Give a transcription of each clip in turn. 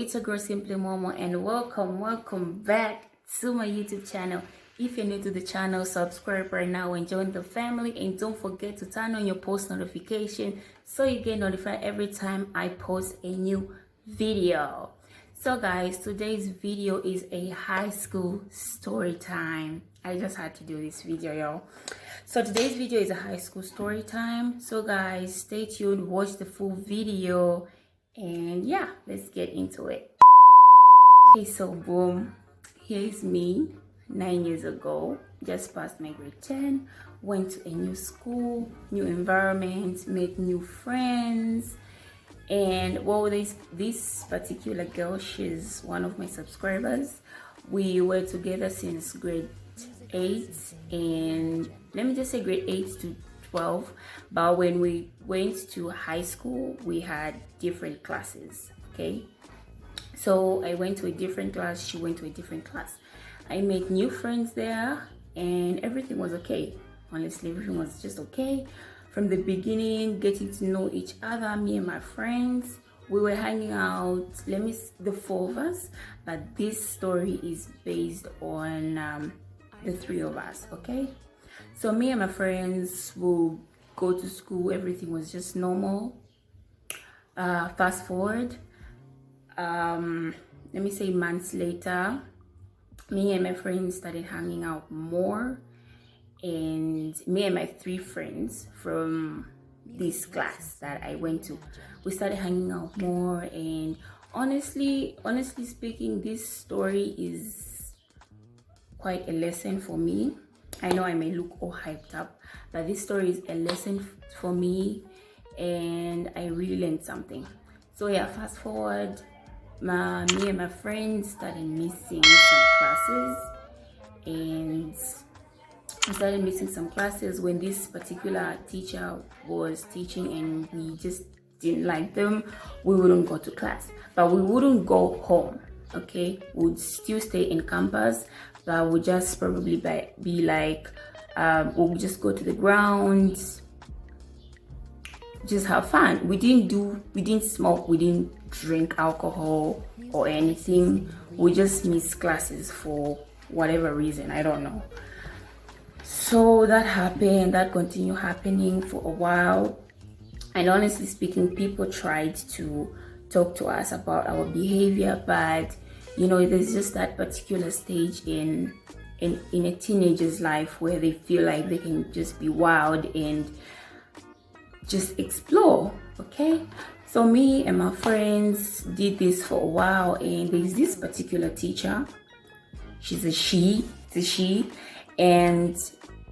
it's a girl Simply Momo, and welcome back to my YouTube channel. If you're new to the channel, subscribe right now and join the family, and don't forget to turn on your post notification so you get notified every time I post a new video. So guys, today's video is a high school story time. I just had to do this video, y'all. So today's video is a high school story time. So guys, stay tuned, watch the full video, and yeah, let's get into it. Okay, so boom, here's me 9 years ago, just passed my grade 10, went to a new school, new environment, made new friends. And well, this particular girl, she's one of my subscribers. We were together since grade 8, and let me just say grade 8 to 12. But when we went to high school, we had different classes. Okay, so I went to a different class, she went to a different class. I made new friends there, and everything was okay. Honestly, everything was just okay. From the beginning, getting to know each other, me and my friends, we were hanging out, the 4 of us, but this story is based on the 3 of us. Okay, so me and my friends will go to school, everything was just normal. Fast forward, let me say months later, me and my friends started hanging out more, and me and my 3 friends from this class that I went to, we started hanging out more. And honestly speaking, this story is quite a lesson for me. I know I may look all hyped up, but this story is a lesson for me, and I really learned something. So yeah, fast forward, me and my friends started missing some classes, and we started missing some classes when this particular teacher was teaching, and we just didn't like them. We wouldn't go to class, but we wouldn't go home. Okay, we'd still stay in campus, but we'd just probably be like, we'll just go to the grounds, just have fun. We didn't smoke, we didn't drink alcohol or anything. We just missed classes for whatever reason, I don't know. So that happened, that continued happening for a while. And honestly speaking, people tried to talk to us about our behavior, but you know, there's just that particular stage in a teenager's life where they feel like they can just be wild and just explore. Okay, so me and my friends did this for a while, and there's this particular teacher. It's a she, and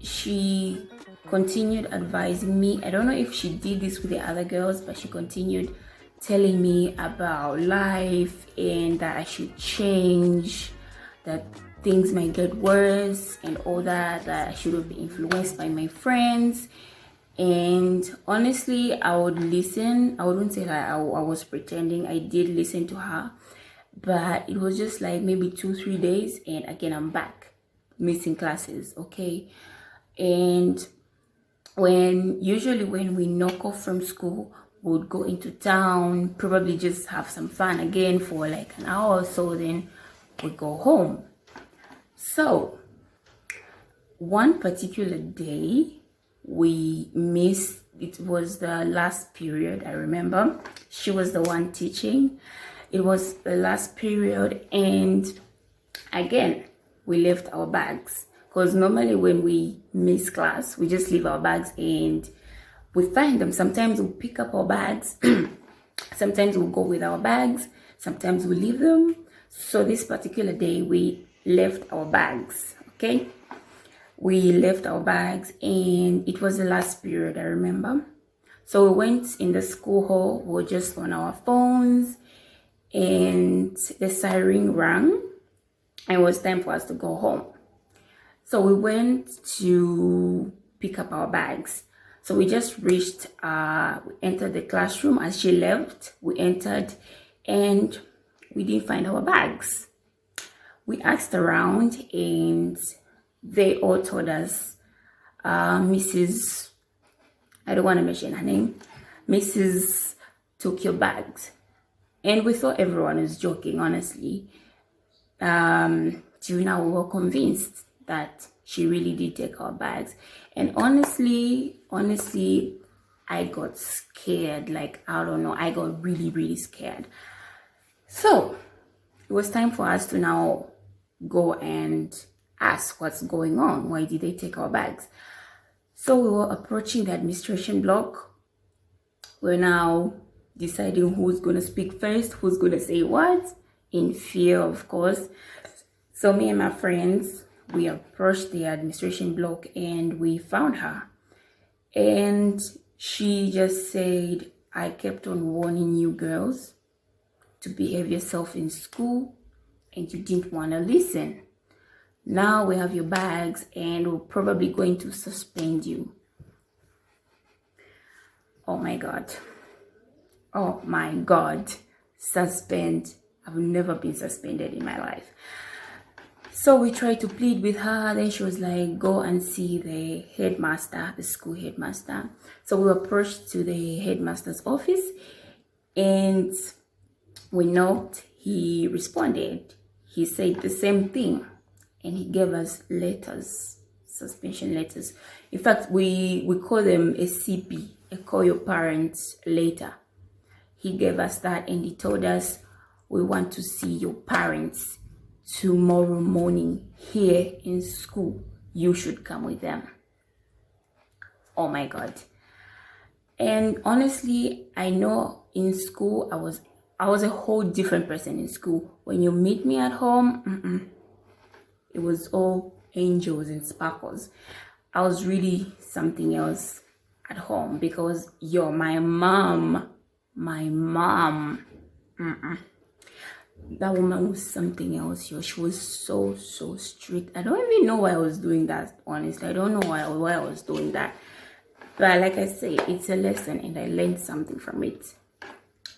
she continued advising me. I don't know if she did this with the other girls, but she continued telling me about life and that I should change, that things might get worse and all that I shouldn't be influenced by my friends. And honestly, I would listen. I wouldn't say that I was pretending. I did listen to her, but it was just like maybe 2-3 days, and again I'm back missing classes. Okay, and usually when we knock off from school, we would go into town, probably just have some fun again for like an hour or so, then we go home. So one particular day we missed, it was the last period. I remember she was the one teaching. It was the last period, and again we left our bags, because normally when we miss class, we just leave our bags and we find them. Sometimes we'll pick up our bags, sometimes we'll go with our bags, sometimes we leave them. So this particular day we left our bags. Okay, we left our bags, and it was the last period, I remember. So we went in the school hall, we were just on our phones, and the siren rang, and it was time for us to go home. So we went to pick up our bags. So we just reached, we entered the classroom. As she left, we entered, and we didn't find our bags. We asked around, and they all told us, Mrs. I don't want to mention her name, Mrs. took your bags. And we thought everyone was joking, honestly. Till now we were convinced that she really did take our bags. And honestly, I got scared. Like, I don't know, I got really scared. So it was time for us to now go and ask what's going on. Why did they take our bags? So we were approaching the administration block. We're now deciding who's going to speak first, who's going to say what, in fear, of course. So me and my friends, we approached the administration block and we found her. And she just said, I kept on warning you girls to behave yourself in school and you didn't want to listen. Now we have your bags and we're probably going to suspend you. Oh my God. Oh my God. Suspend. I've never been suspended in my life. So we tried to plead with her. Then she was like, go and see the headmaster, the school headmaster. So we approached to the headmaster's office and we knocked. He responded. He said the same thing and he gave us letters, suspension letters. In fact, we call them a CP, a call your parents later. He gave us that and he told us, we want to see your parents tomorrow morning here in school. You should come with them. Oh my God. And honestly, I know in school I was a whole different person in school. When you meet me at home, it was all angels and sparkles. I was really something else at home because my mom, that woman was something else. She was so strict. I don't even know why I was doing that, honestly. I don't know why I was doing that. But like I say, it's a lesson and I learned something from it.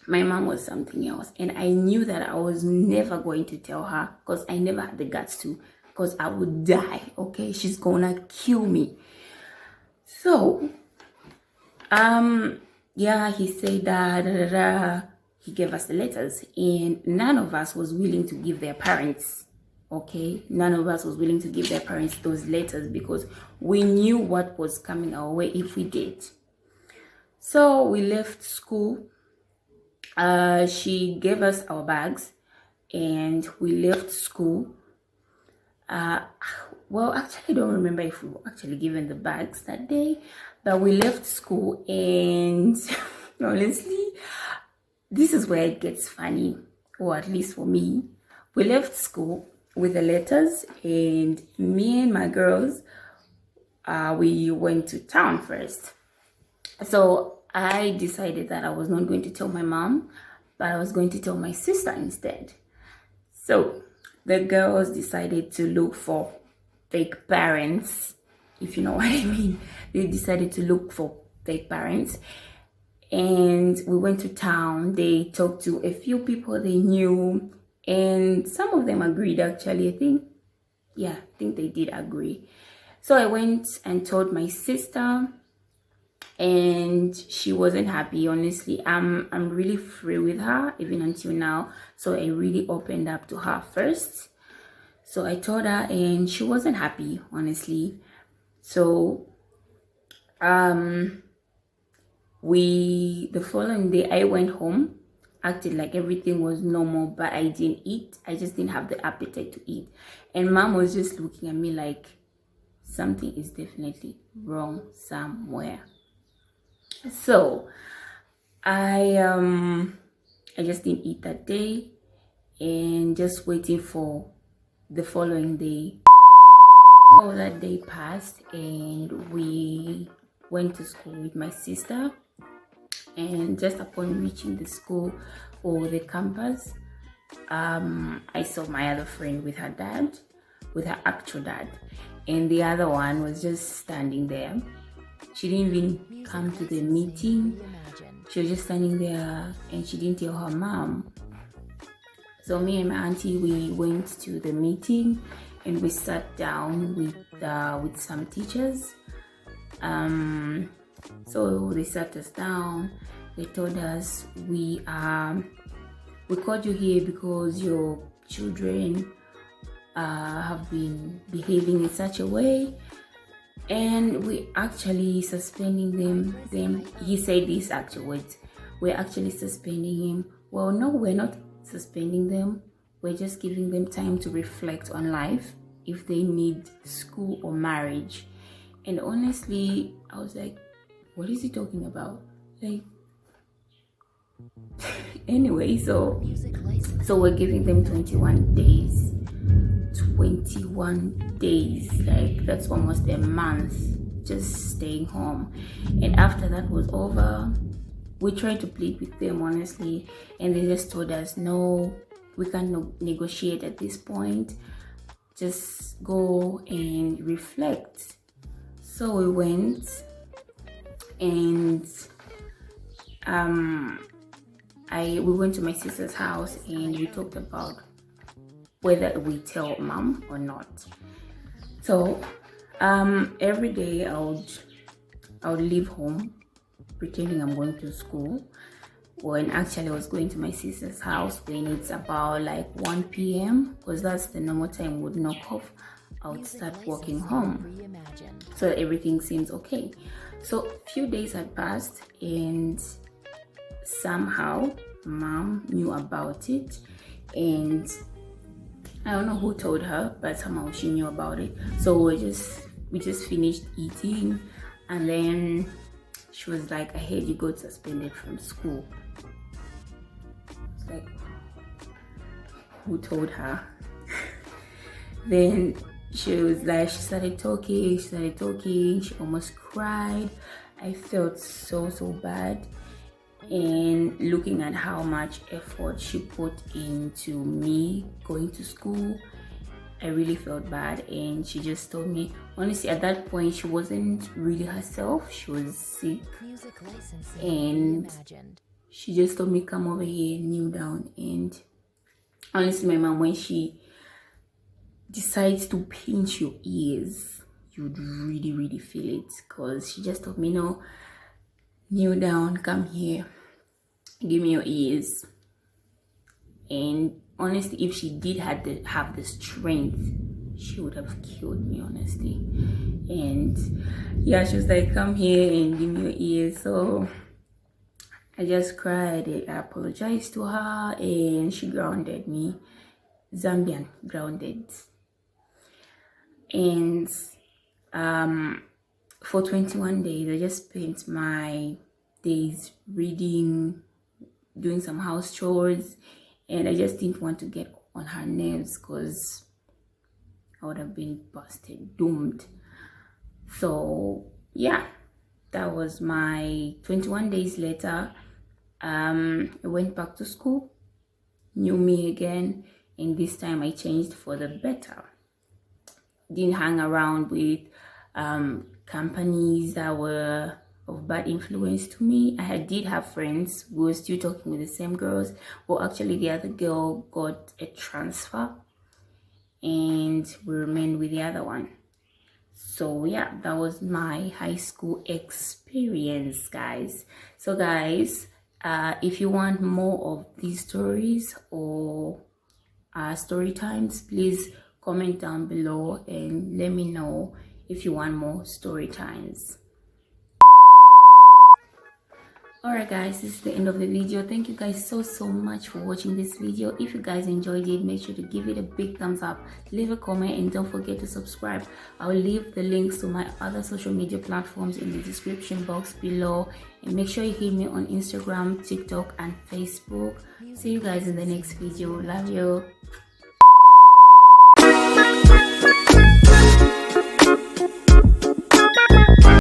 My mom was something else. And I knew that I was never going to tell her because I never had the guts to, because I would die, okay? She's gonna kill me. So, yeah, he said that, he gave us the letters and none of us was willing to give their parents, okay? None of us was willing to give their parents those letters because we knew what was coming our way if we did. So we left school. She gave us our bags and we left school. Well, actually, I don't remember if we were actually given the bags that day, but we left school and honestly, this is where it gets funny, or at least for me. We left school with the letters and me and my girls, we went to town first. So I decided that I was not going to tell my mom, but I was going to tell my sister instead. So the girls decided to look for fake parents, if you know what I mean. They decided to look for fake parents. And we went to town. They talked to a few people they knew. And some of them agreed, actually. I think they did agree. So I went and told my sister. And she wasn't happy, honestly. I'm really free with her even until now, so I really opened up to her first. So I told her and she wasn't happy, honestly. So the following day I went home, acted like everything was normal, but I didn't eat. I just didn't have the appetite to eat, and mom was just looking at me like something is definitely wrong somewhere. So I just didn't eat that day and just waiting for the following day. So that day passed and we went to school with my sister, and just upon reaching the school or the campus, I saw my other friend with her dad, with her actual dad, and the other one was just standing there. She didn't even come to the meeting. She was just standing there and she didn't tell her mom. So me and my auntie, we went to the meeting and we sat down with some teachers. So they sat us down. They told us we are we called you here because your children have been behaving in such a way, and we actually suspending them. Then he said these actual words: we're actually suspending him. Well, no, we're not suspending them. We're just giving them time to reflect on life, if they need school or marriage. And honestly, I was like, what is he talking about? Like, anyway, so we're giving them 21 days. 21 days, like that's almost a month just staying home. And after that was over, we tried to plead with them, honestly, and they just told us, no, we can't negotiate at this point, just go and reflect. So we went, and we went to my sister's house, and we talked about whether we tell mom or not. So every day I would leave home pretending I'm going to school, when actually I was going to my sister's house when it's about like 1 p.m. because that's the normal time would knock off. I would start walking home, so everything seems okay. So a few days had passed, and somehow mom knew about it, and I don't know who told her, but somehow she knew about it. So we just finished eating, and then she was like, I heard you got suspended from school. It's like, who told her? Then she was like, she started talking, she almost cried. I felt so bad. And looking at how much effort she put into me going to school, I really felt bad. And she just told me, honestly, at that point she wasn't really herself, she was sick, and she just told me, come over here, kneel down. And honestly, my mom, when she decides to pinch your ears, you'd really feel it, because she just told me, no, kneel down, come here, give me your ears. And honestly, if she did have the strength, she would have killed me, honestly. And yeah, she was like, come here and give me your ears. So I just cried. I apologized to her, and she grounded me. Zambian grounded. And for 21 days I just spent my days reading, doing some house chores, and I just didn't want to get on her nerves, because I would have been busted, doomed. So yeah, that was my 21 days later. I went back to school, new me again, and this time I changed for the better. Didn't hang around with companies that were of bad influence to me. I did have friends who were still talking with the same girls. Well, actually the other girl got a transfer, and we remained with the other one. So yeah, that was my high school experience, guys. So guys, if you want more of these stories or story times, please comment down below and let me know if you want more story times. Alright guys, this is the end of the video. Thank you guys so much for watching this video. If you guys enjoyed it, make sure to give it a big thumbs up, leave a comment, and don't forget to subscribe. I'll leave the links to my other social media platforms in the description box below, and make sure you hit me on Instagram, TikTok, and Facebook. See you guys in the next video. Love you.